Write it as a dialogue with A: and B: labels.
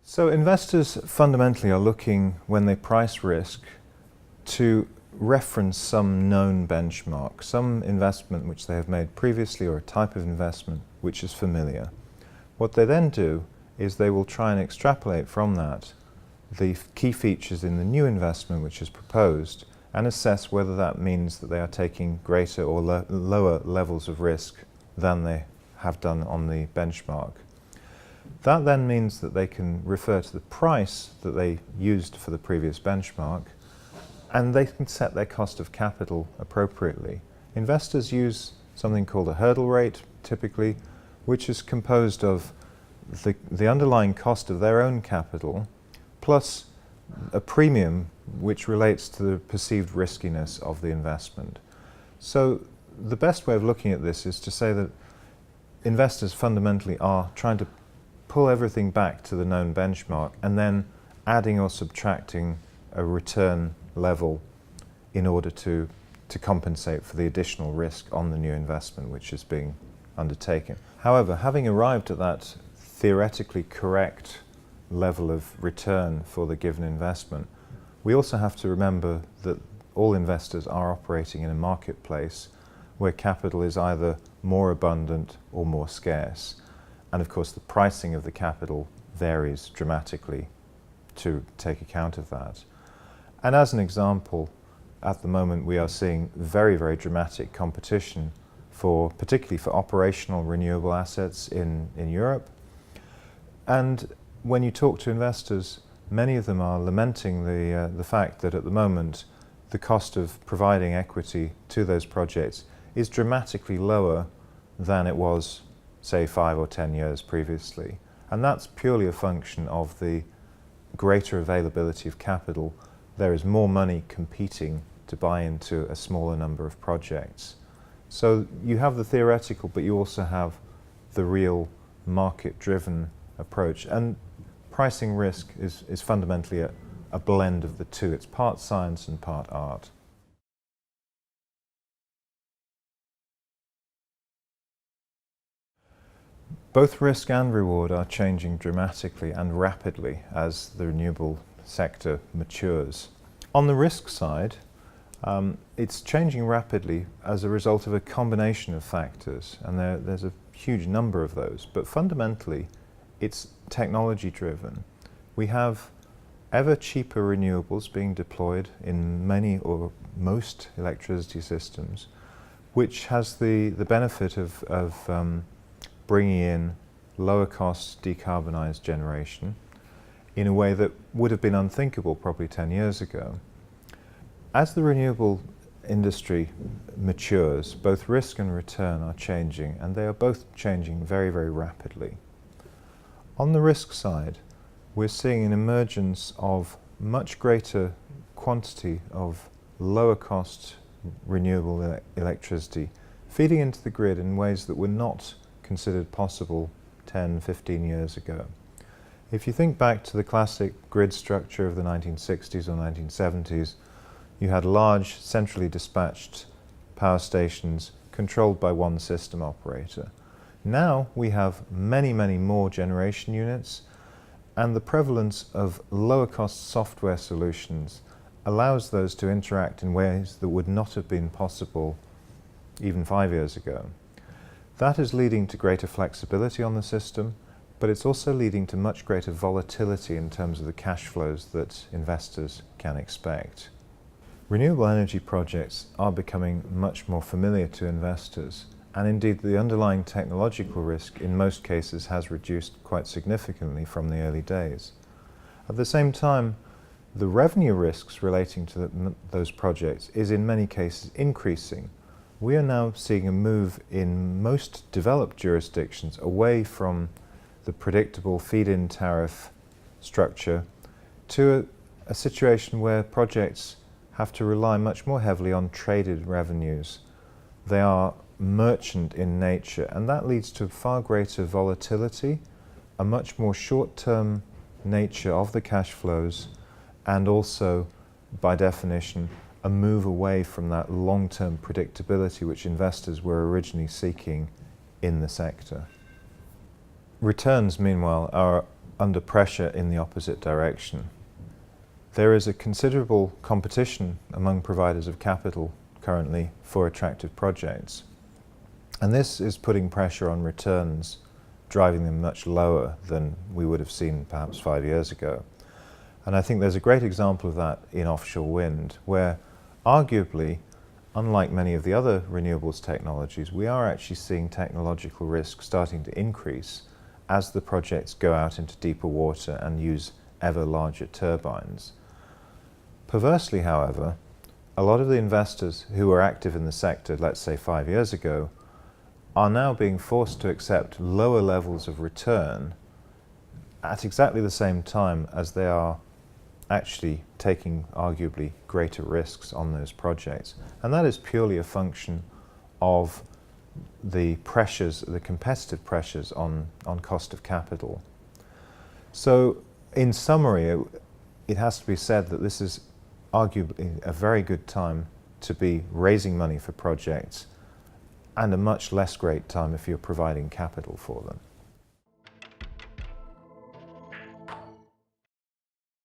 A: So investors fundamentally are looking, when they price risk, to reference some known benchmark, some investment which they have made previously or a type of investment which is familiar. What they then do is they will try and extrapolate from that the key features in the new investment which is proposed and assess whether that means that they are taking greater or lower levels of risk than they have done on the benchmark. That then means that they can refer to the price that they used for the previous benchmark, and they can set their cost of capital appropriately. Investors use something called a hurdle rate, typically, which is composed of the underlying cost of their own capital plus a premium which relates to the perceived riskiness of the investment. So the best way of looking at this is to say that investors fundamentally are trying to pull everything back to the known benchmark and then adding or subtracting a return level in order to compensate for the additional risk on the new investment which is being undertaken. However, having arrived at that theoretically correct level of return for the given investment, we also have to remember that all investors are operating in a marketplace where capital is either more abundant or more scarce. And of course the pricing of the capital varies dramatically to take account of that. And as an example, at the moment we are seeing very, very dramatic competition particularly for operational renewable assets in Europe. And when you talk to investors, many of them are lamenting the fact that at the moment the cost of providing equity to those projects is dramatically lower than it was, say, 5 or 10 years previously. And that's purely a function of the greater availability of capital. There is more money competing to buy into a smaller number of projects. So you have the theoretical, but you also have the real market-driven approach. And pricing risk is fundamentally a blend of the two. It's part science and part art. Both risk and reward are changing dramatically and rapidly as the renewable sector matures. On the risk side, it's changing rapidly as a result of a combination of factors, and there's a huge number of those, but fundamentally it's technology driven. We have ever cheaper renewables being deployed in many or most electricity systems, which has the benefit of bringing in lower cost decarbonised generation in a way that would have been unthinkable probably 10 years ago. As the renewable industry matures, both risk and return are changing, and they are both changing very, very rapidly. On the risk side, we're seeing an emergence of much greater quantity of lower cost renewable electricity feeding into the grid in ways that were not considered possible 10, 15 years ago. If you think back to the classic grid structure of the 1960s or 1970s, you had large, centrally dispatched power stations controlled by one system operator. Now we have many, many more generation units, and the prevalence of lower cost software solutions allows those to interact in ways that would not have been possible even 5 years ago. That is leading to greater flexibility on the system, but it's also leading to much greater volatility in terms of the cash flows that investors can expect. Renewable energy projects are becoming much more familiar to investors, and indeed the underlying technological risk in most cases has reduced quite significantly from the early days. At the same time, the revenue risks relating to those projects is in many cases increasing. We are now seeing a move in most developed jurisdictions away from the predictable feed-in tariff structure to a situation where projects have to rely much more heavily on traded revenues. They are merchant in nature, and that leads to far greater volatility, a much more short-term nature of the cash flows, and also, by definition, a move away from that long-term predictability which investors were originally seeking in the sector. Returns, meanwhile, are under pressure in the opposite direction. There is a considerable competition among providers of capital currently for attractive projects. And this is putting pressure on returns, driving them much lower than we would have seen perhaps 5 years ago. And I think there's a great example of that in offshore wind, where arguably, unlike many of the other renewables technologies, we are actually seeing technological risk starting to increase as the projects go out into deeper water and use ever larger turbines. Perversely, however, a lot of the investors who were active in the sector, let's say 5 years ago, are now being forced to accept lower levels of return at exactly the same time as they are actually taking arguably greater risks on those projects. And that is purely a function of the pressures, the competitive pressures on cost of capital. So in summary, it has to be said that this is arguably a very good time to be raising money for projects, and a much less great time if you're providing capital for them.